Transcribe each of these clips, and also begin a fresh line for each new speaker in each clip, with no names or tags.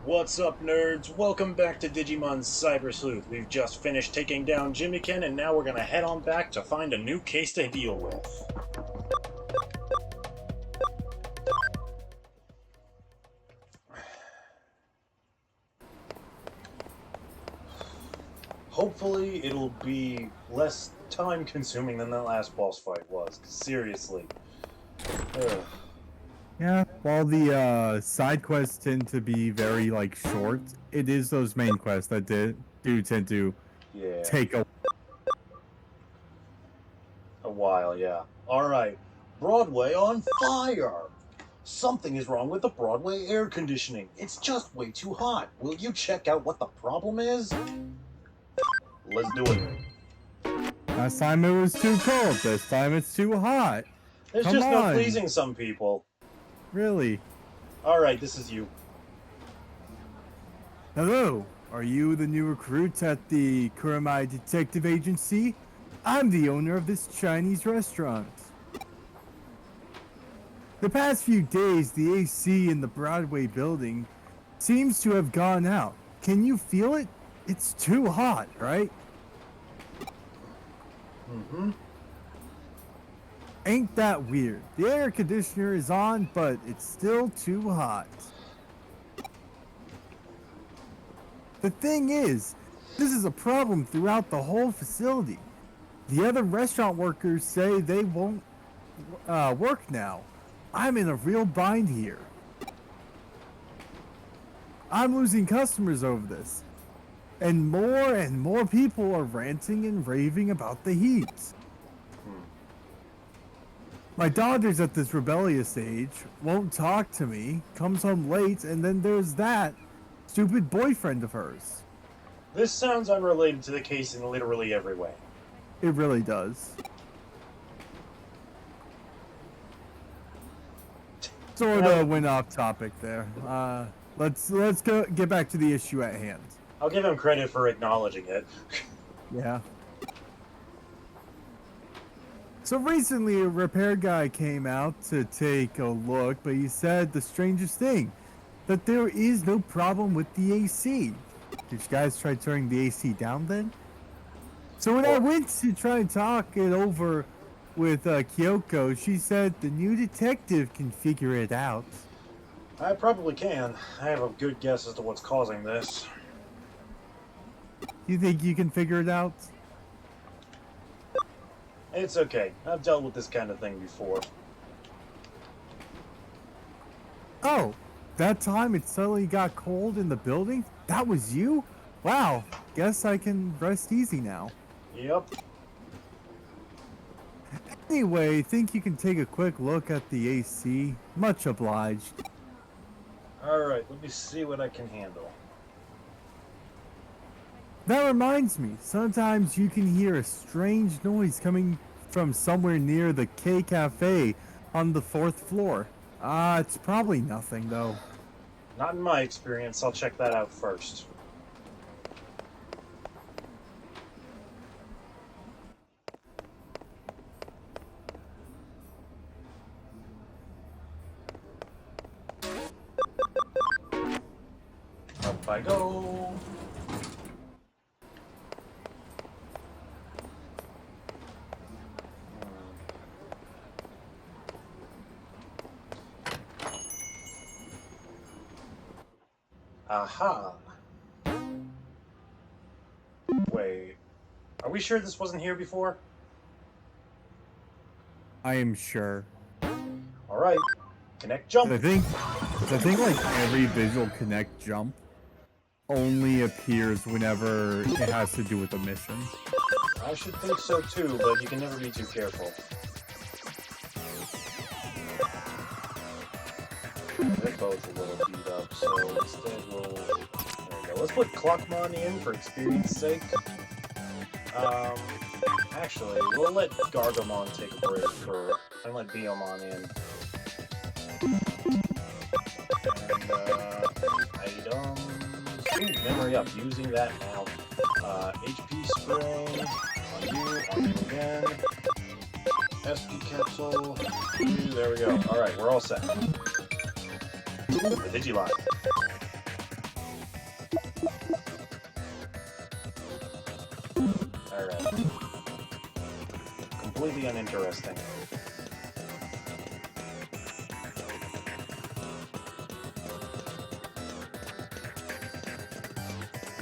What's up, nerds? Welcome back to Digimon Cyber Sleuth. We've just finished taking down Jimmykin, and now we're gonna head on back to find a new case to deal with. Hopefully, it'll be less time-consuming than that last boss fight was, 'cause seriously. Ugh.
Yeah, while the side quests tend to be very short, it is those main quests that do tend to take
a while, yeah. Alright, Broadway on fire! Something is wrong with the Broadway air conditioning. It's just way too hot. Will you check out what the problem is? Let's do it.
Last time it was too cold, this time it's too hot.
There's
Come
just
on.
no pleasing some people.
Really?
Alright, this is you.
Hello, are you the new recruit at the Kuramai Detective Agency? I'm the owner of this Chinese restaurant. The past few days, the AC in the Broadway building seems to have gone out. Can you feel it? It's too hot, right?
Mm-hmm.
Ain't that weird? The air conditioner is on, but it's still too hot. The thing is, this is a problem throughout the whole facility. The other restaurant workers say they won't work now. I'm in a real bind here. I'm losing customers over this. And more people are ranting and raving about the heat. My daughter's at this rebellious age, won't talk to me, comes home late, and then there's that stupid boyfriend of hers.
This sounds unrelated to the case in literally every way.
It really does. Sort of went off topic there. Let's get back to the issue at hand.
I'll give him credit for acknowledging it.
Yeah. So recently a repair guy came out to take a look, but he said the strangest thing, that there is no problem with the AC. Did you guys try turning the AC down then? So when I went to try and talk it over with Kyoko, she said the new detective can figure it out.
I probably can. I have a good guess as to what's causing this.
You think you can figure it out?
It's okay. I've dealt with this kind of thing before.
Oh, that time it suddenly got cold in the building? That was you? Wow, guess I can rest easy now.
Yep.
Anyway, think you can take a quick look at the AC? Much obliged.
Alright, let me see what I can handle.
That reminds me, sometimes you can hear a strange noise coming from somewhere near the K Cafe on the 4th floor. It's probably nothing though.
Not in my experience. I'll check that out first. Up I go. Aha. Wait. Are we sure this wasn't here before?
I am sure.
Alright. Connect jump.
I think every visual connect jump only appears whenever it has to do with a mission.
I should think so too, but you can never be too careful. They're both a little beat up, so instead we'll... There we go. Let's put Cluckmon in for experience sake. Actually, we'll let Gargomon take a break and let Biomon in. And, items... memory up, using that now. HP spring, on you again. SP capsule, there we go. Alright, we're all set. The Digiline. completely uninteresting.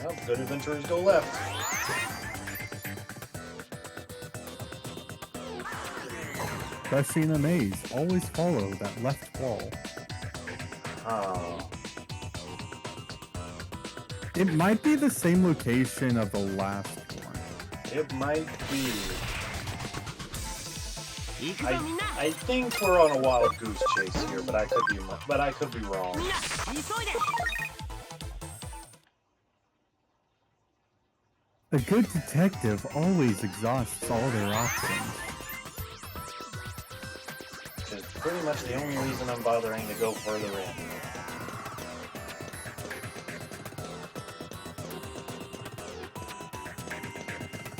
Well, good adventurers go left.
Especially in a maze, always follow that left wall.
Oh.
It might be the same location of the last one.
It might be. I think we're on a wild goose chase here, but I could be wrong.
A good detective always exhausts all their options.
Which is pretty much the only reason I'm bothering to go further in.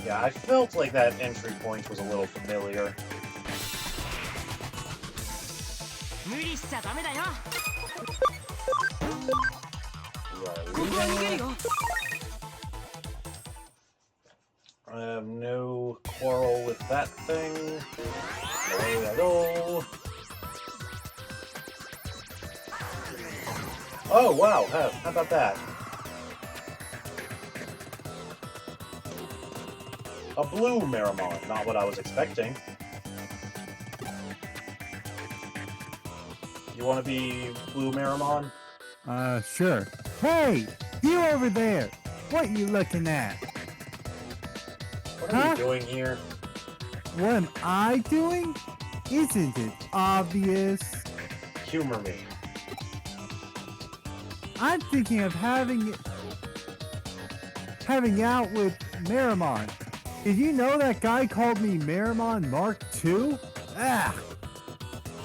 Yeah, I felt like that entry point was a little familiar. I have no quarrel with that thing. Away I go. Oh, wow. How about that? A blue Miramon. Not what I was expecting. You want to be blue Miramon?
Sure. Hey! You over there! What you looking at?
What are you doing here?
What am I doing? Isn't it obvious?
Humor me.
I'm thinking of having out with Miramon. Did you know that guy called me Miramon Mark II? Ah!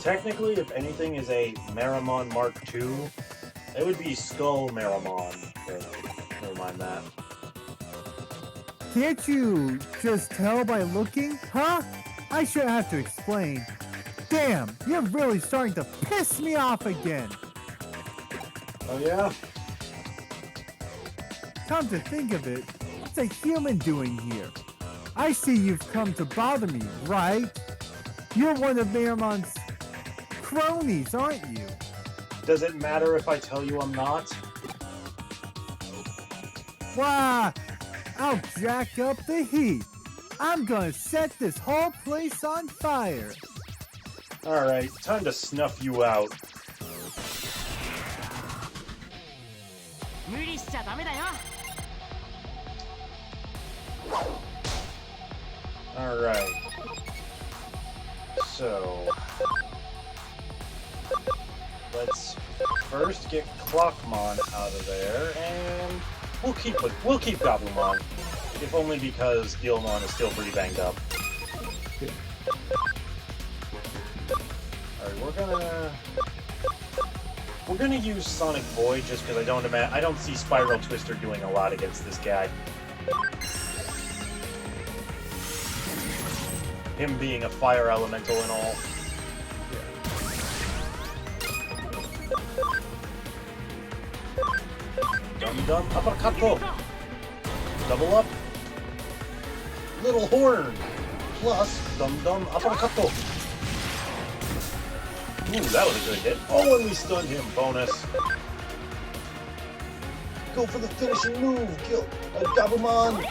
Technically, if anything is a Miramon Mark II, it would be Skull Miramon. But never mind that.
Can't you just tell by looking? Huh? I shouldn't have to explain. Damn, you're really starting to piss me off again.
Oh yeah?
Come to think of it, what's a human doing here? I see you've come to bother me, right? You're one of Miramon's cronies, aren't you?
Does it matter if I tell you I'm not?
Why, I'll jack up the heat. I'm gonna set this whole place on fire.
Alright, time to snuff you out. Alright. So... let's first get Clockmon out of there, and we'll keep Goblimon. If only because Gilmon is still pretty banged up. Alright, we're gonna use Sonic Void just because I don't see Spiral Twister doing a lot against this guy. Him being a fire elemental and all. Dum uppercut. Double up. Little horn. Plus dum uppercut. Ooh, that was a good hit. Oh, and we stunned him. Bonus. Go for the finishing move. Kill Gabumon.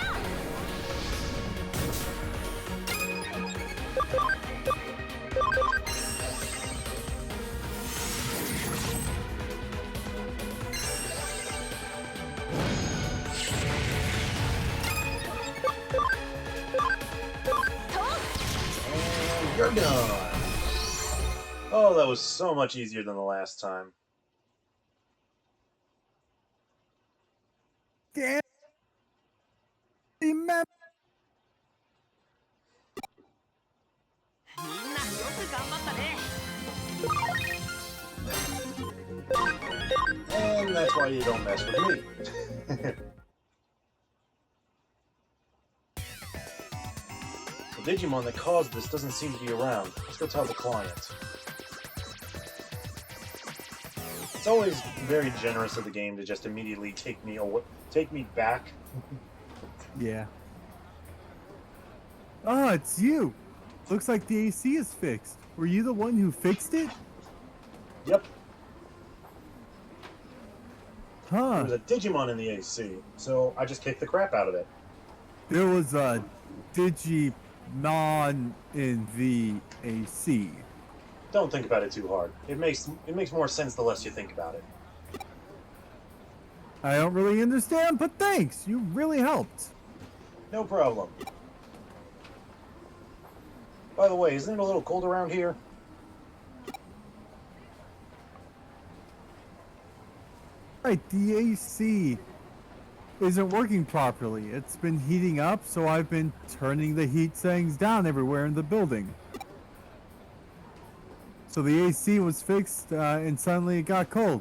And you're done. Oh, that was so much easier than the last time.
Damn. Remember.
And that's why you don't mess with me. The Digimon that caused this doesn't seem to be around. Let's go tell the client. It's always very generous of the game to just immediately take me back.
Yeah. Oh, it's you. Looks like the AC is fixed. Were you the one who fixed it?
Yep. There
Huh.
was a Digimon in the AC, so I just kicked the crap out of it.
There was a Digimon in the AC.
Don't think about it too hard. It makes more sense the less you think about it.
I don't really understand, but thanks. You really helped.
No problem. By the way, isn't it a little cold around here?
Right, the AC isn't working properly. It's been heating up, so I've been turning the heat settings down everywhere in the building. So the AC was fixed, and suddenly it got cold.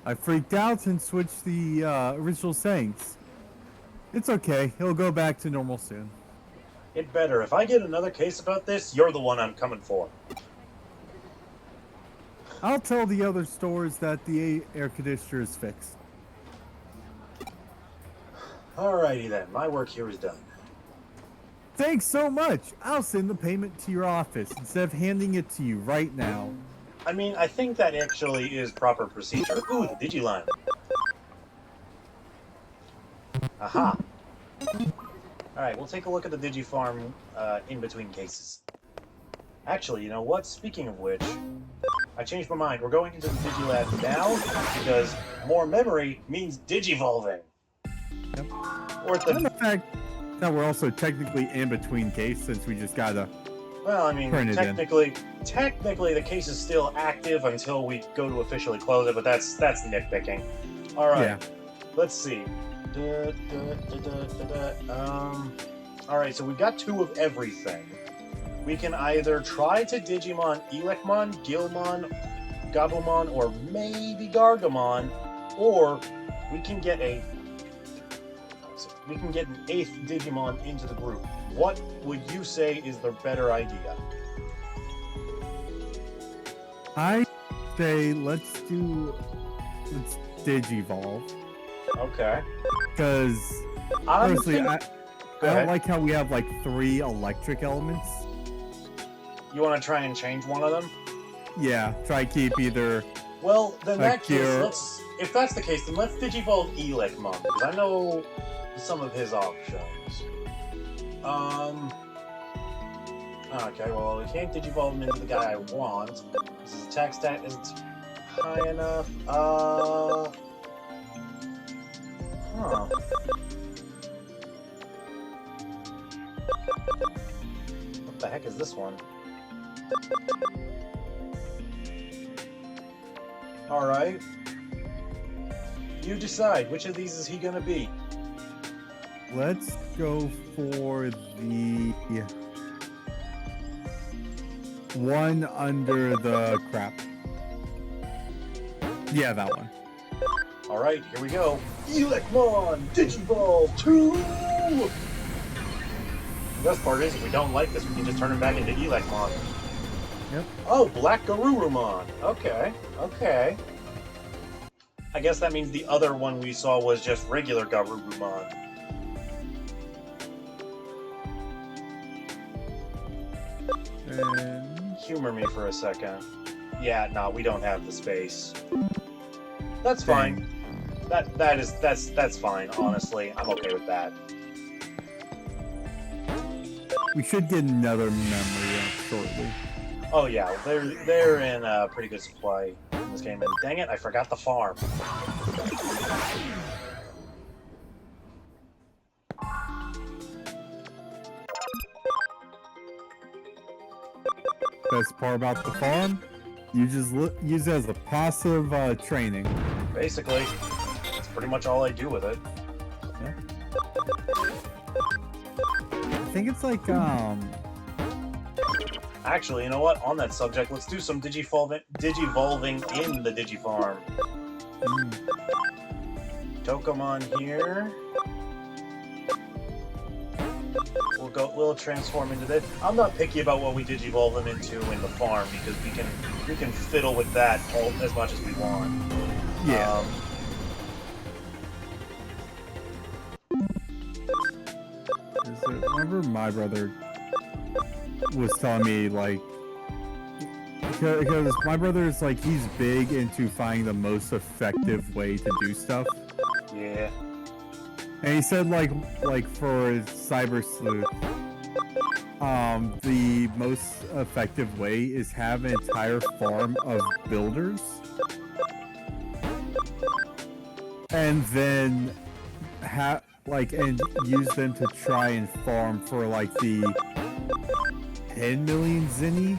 I freaked out and switched the original settings. It's okay. It'll go back to normal soon.
It better. If I get another case about this, you're the one I'm coming for.
I'll tell the other stores that the air conditioner is fixed.
Alrighty then. My work here is done.
Thanks so much. I'll send the payment to your office instead of handing it to you right now.
I mean, I think that actually is proper procedure. Ooh, the Digiline. Aha. Alright, we'll take a look at the Digifarm in between cases. Actually, you know what? Speaking of which, I changed my mind. We're going into the Digilab now because more memory means Digivolving.
Yep.
Or
And the fact that we're also technically in between case since we just gotta.
well, I mean,
Turn it in.
technically the case is still active until we go to officially close it, but that's nitpicking. All right,
Yeah.
let's see. All right, so we've got 2 of everything. We can either try to Digimon Elecmon, Gilmon, Gabumon, or maybe Gargamon, or we can get an 8th Digimon into the group. What would you say is the better idea?
I say let's Digivolve.
Okay.
Because honestly, I don't like how we have like 3 electric elements.
You want to try and change one of them?
Yeah, try keep either.
Well, then that case,
Cure.
if that's the case, then let's Digivolve Elecmon, because I know some of his options. Okay, well, we can't Digivolve him into the guy I want. His attack stat isn't high enough. Huh. What the heck is this one? Alright. You decide, which of these is he gonna be?
Let's go for the one under the crap. Yeah, that one.
Alright, here we go. Elecmon Digivolve 2! The best part is, if we don't like this, we can just turn him back into Elecmon.
Yep.
Oh, Black Garurumon. Okay, okay. I guess that means the other one we saw was just regular Garurumon.
And
Humor me for a second. Yeah, no, we don't have the space. That's fine. That's fine, honestly. I'm okay with that.
we should get another memory up shortly.
Oh yeah, they're in pretty good supply in this game. And dang it, I forgot the farm.
Best part about the farm, you just use it as a passive training.
Basically, that's pretty much all I do with it.
Yeah. I think it's like
Actually, you know what? On that subject, let's do some digivolving in the Digifarm. Tokamon here. We'll transform into this. I'm not picky about what we digivolve them into in the farm because we can fiddle with that as much as we want.
yeah. Remember my brother was telling me like, because my brother is like, he's big into finding the most effective way to do stuff.
Yeah.
And he said like for Cyber Sleuth, the most effective way is have an entire farm of builders, and then and use them to try and farm for like the 10 million zinni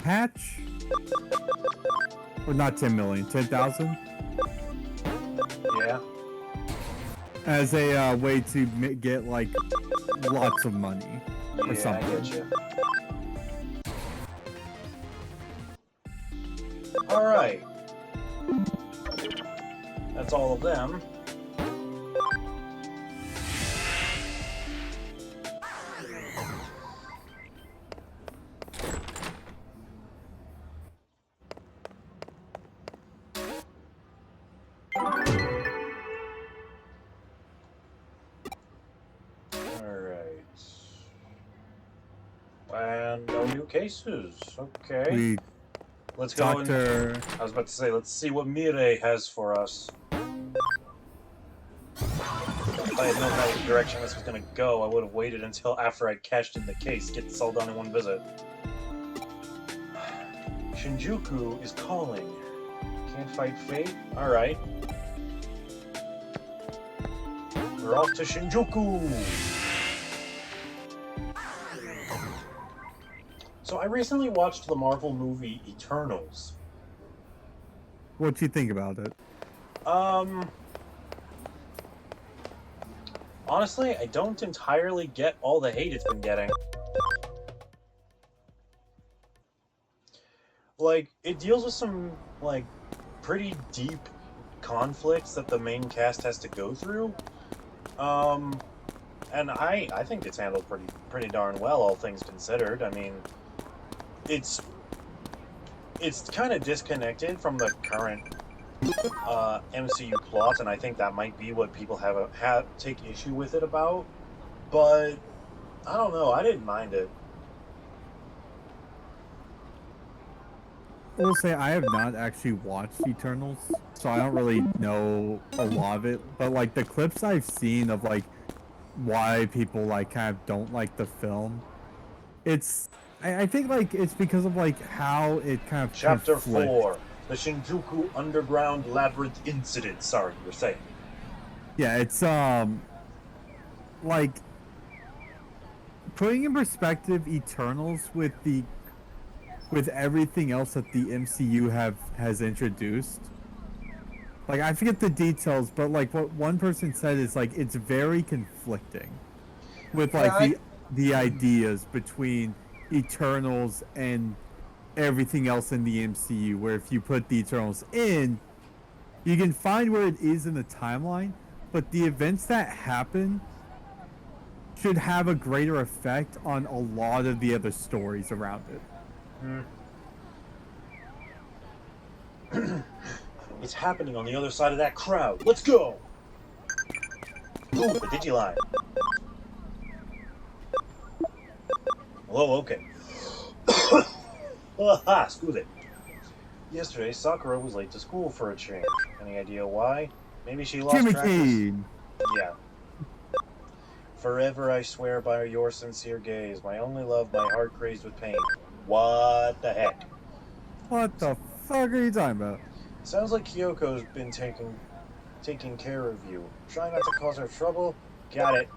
patch, or not 10 million, 10,000.
Yeah.
As a way to get like lots of money or
Yeah,
something.
I get you. All right. That's all of them. And no new cases. Okay. Let's go.
Doctor.
I was about to say, let's see what Mireille has for us. If I had known that direction this was going to go, I would have waited until after I cashed in the case. Get this all done in one visit. Shinjuku is calling. Can't fight fate? Alright. We're off to Shinjuku! So I recently watched the Marvel movie Eternals.
What'd you think about it?
Honestly, I don't entirely get all the hate it's been getting. Like, it deals with some, like, pretty deep conflicts that the main cast has to go through. And I think it's handled pretty darn well, all things considered. I mean, it's kind of disconnected from the current MCU plot, and I think that might be what people have take issue with it about. But I don't know. I didn't mind it.
I will say I have not actually watched Eternals, so I don't really know a lot of it. But like the clips I've seen of like why people like kind of don't like the film, I think like it's because of like how it kind of
Chapter
conflicts.
4, the Shinjuku Underground Labyrinth Incident. Sorry, you were saying.
Yeah, it's like putting in perspective Eternals with everything else that the MCU has introduced. Like I forget the details, but like what one person said is like it's very conflicting with like the ideas between Eternals and everything else in the MCU, where if you put the Eternals in, you can find where it is in the timeline, but the events that happen should have a greater effect on a lot of the other stories around it.
It's happening on the other side of that crowd. Let's go! Ooh, the Digiline. Whoa, okay. Aha, excuse it. Yesterday, Sakura was late to school for a change. Any idea why? Maybe she lost track of... Yeah. Forever I swear by your sincere gaze, my only love, my heart crazed with pain. What the heck?
What the fuck are you talking about?
Sounds like Kyoko's been taking care of you. Try not to cause her trouble. Got it.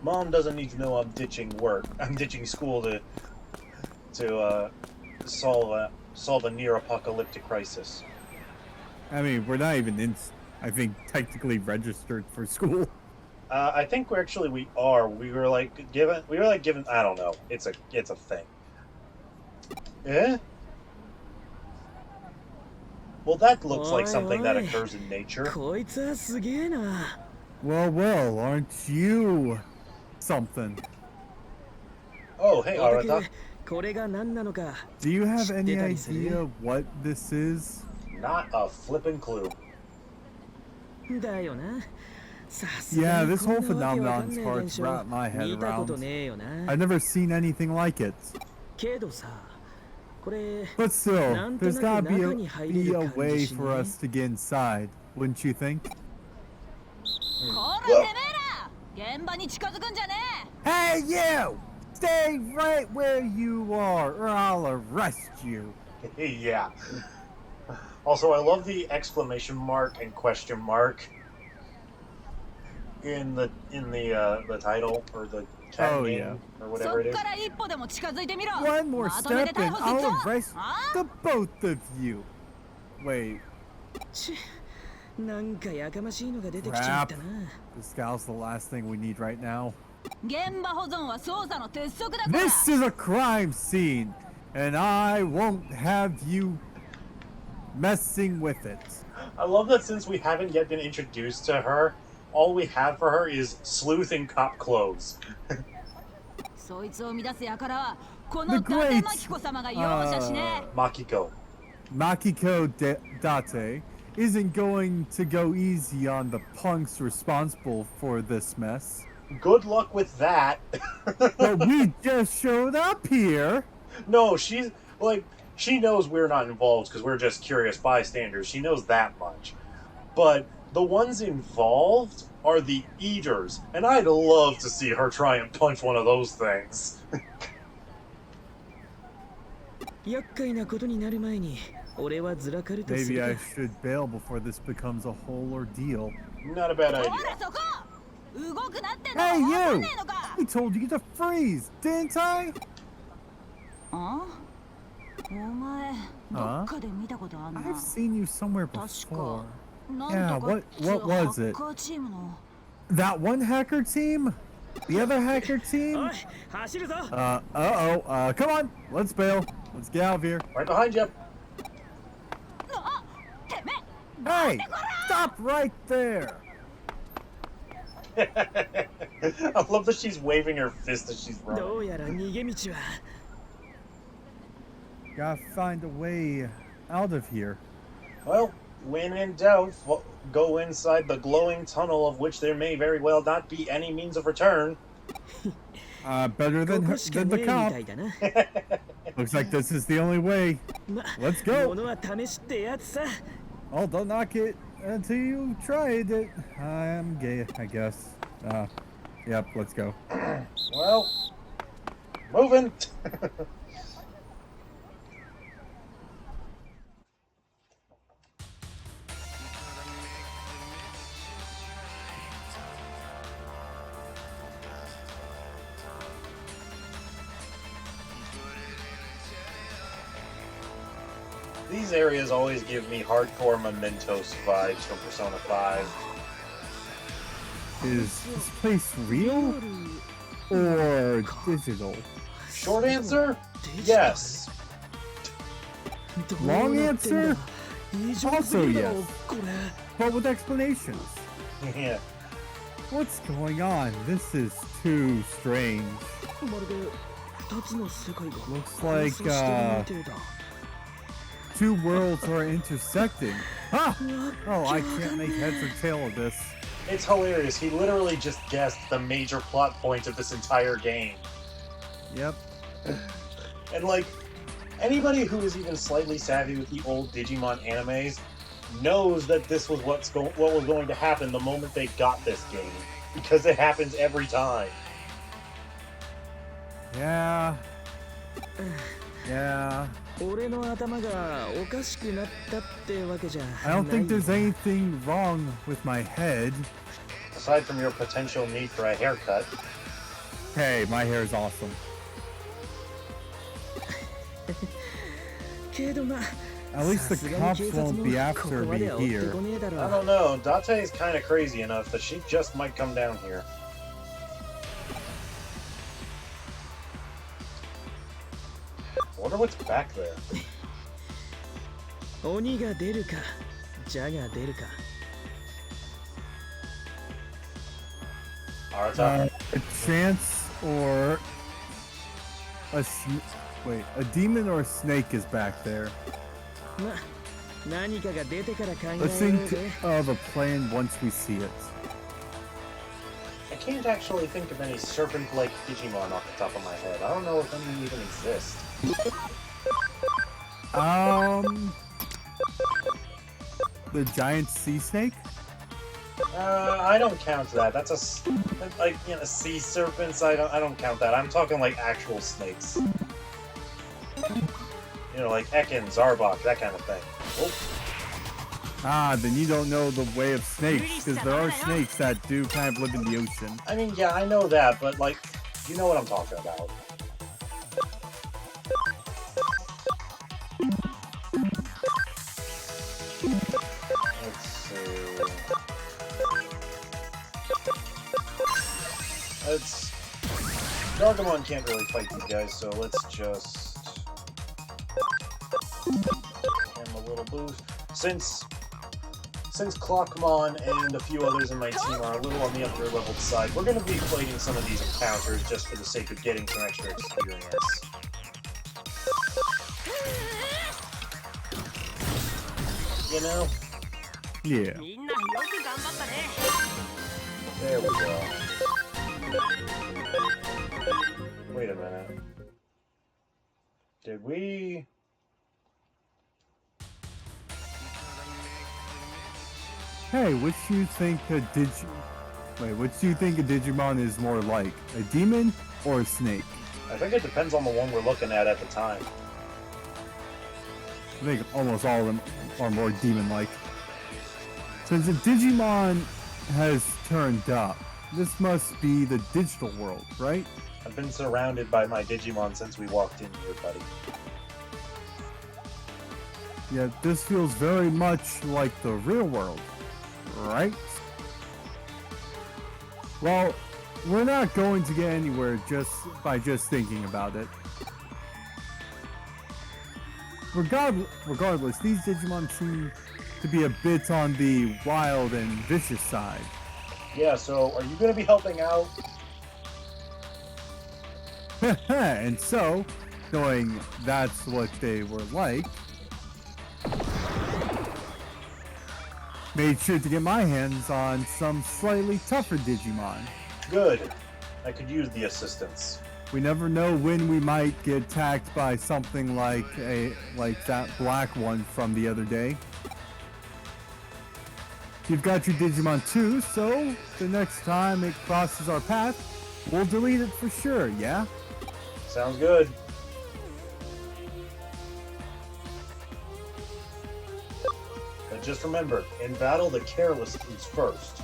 Mom doesn't need to know I'm ditching work. I'm ditching school to solve a near-apocalyptic crisis.
I mean, we're not even I think, technically registered for school.
I think we are. We were given. I don't know. It's a thing. Eh? Well, that looks like something that occurs in nature.
Well, aren't you something?
Oh, hey, Arata.
Do you have any idea what this is?
Not a flippin' clue.
Yeah, this whole phenomenon's hard to wrap my head around. I've never seen anything like it. But still, there's gotta be a way for us to get inside, wouldn't you think? Hey, you! Stay right where you are, or I'll arrest you.
Yeah. Also, I love the exclamation mark and question mark in the title or the tag name or whatever it is.
One more step and I'll arrest the both of you. Wait. Crap. This gal's the last thing we need right now. This is a crime scene, and I won't have you messing with it.
I love that since we haven't yet been introduced to her, all we have for her is sleuth in cop clothes.
The great Makiko Date isn't going to go easy on the punks responsible for this mess.
Good luck with that.
But we just showed up here.
No, she knows we're not involved because we're just curious bystanders. She knows that much. But the ones involved are the eaters, and I'd love to see her try and punch one of those things.
Maybe I should bail before this becomes a whole ordeal.
Not a bad idea.
Hey, you! I told you to freeze, didn't I? Huh? I've seen you somewhere before. Yeah, what was it? That one hacker team? The other hacker team? Come on, let's bail. Let's get out of here.
Right behind you.
Hey, stop right there.
I love that she's waving her fist as she's running.
Gotta find a way out of here.
Well, when in doubt, go inside the glowing tunnel of which there may very well not be any means of return.
Better than the cop. Looks like this is the only way. Let's go. Oh, don't knock it until you tried it. I'm gay, I guess. Yep, let's go.
Well, moving. These areas always give me hardcore Mementos vibes from Persona 5.
Is this place real or digital?
Short answer? Yes.
Long answer? Also yes. But with explanations.
Yeah.
What's going on? This is too strange. Looks like, two worlds are intersecting. Ah! Oh, I can't make heads or tail of this.
It's hilarious. He literally just guessed the major plot point of this entire game.
Yep.
And like, anybody who is even slightly savvy with the old Digimon animes knows that this was what was going to happen the moment they got this game. Because it happens every time.
Yeah. Yeah. I don't think there's anything wrong with my head.
Aside from your potential need for a haircut.
Hey, my hair is awesome. At least the cops won't be after me here.
I don't know. Date is kind of crazy enough that she just might come down here. I wonder what's back there. Arata?
A chance or a demon or a snake is back there. Let's think of a plan once we see it.
can't actually think of any serpent-like Digimon off the top of my head. I don't know if any even exist.
The giant sea snake?
I don't count that. That's like, you know, sea serpents. I don't count that. I'm talking like actual snakes. You know, like Ekin, Zarbok, that kind of thing. Oh.
Ah, then you don't know the way of snakes, because there are snakes that do kind of live in the ocean.
I mean, yeah, I know that, but like, you know what I'm talking about. Let's see. Gargamon can't really fight these guys, so let's just give him a little boost. Since Clockmon and a few others in my team are a little on the upper leveled side, we're going to be fighting some of these encounters just for the sake of getting some extra experience. You know?
Yeah.
There we go. Wait a minute. Did we...
Hey, which do you think a Digimon is more like? A demon or a snake?
I think it depends on the one we're looking at the time.
I think almost all of them are more demon-like. Since a Digimon has turned up, this must be the digital world, right?
I've been surrounded by my Digimon since we walked in here, buddy.
Yeah, this feels very much like the real world, right? Well, we're not going to get anywhere just by thinking about it. Regardless, these Digimon seem to be a bit on the wild and vicious side.
Yeah, so are you going to be helping out?
And so, knowing that's what they were like, made sure to get my hands on some slightly tougher Digimon.
Good. I could use the assistance.
We never know when we might get attacked by something like that black one from the other day. You've got your Digimon too, so the next time it crosses our path, we'll delete it for sure, yeah?
Sounds good. But just remember, in battle, the careless comes first.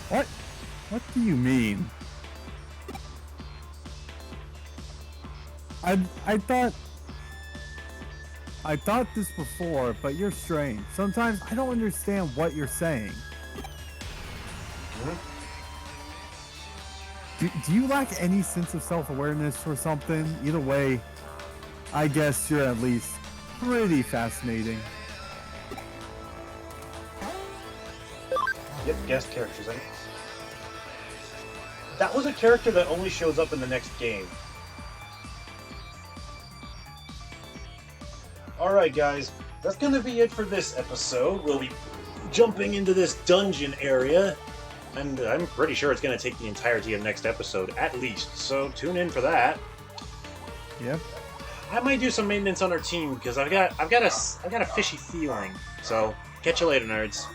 What? What do you mean? I thought this before, but you're strange. Sometimes I don't understand what you're saying.
Mm-hmm.
Do you lack any sense of self-awareness or something? Either way, I guess you're at least pretty fascinating.
Yep, guest characters. That was a character that only shows up in the next game. Alright guys, that's gonna be it for this episode. We'll be jumping into this dungeon area, and I'm pretty sure it's gonna take the entirety of next episode, at least, so tune in for that.
Yep.
I might do some maintenance on our team, because I've got a fishy feeling. So, catch you later, nerds.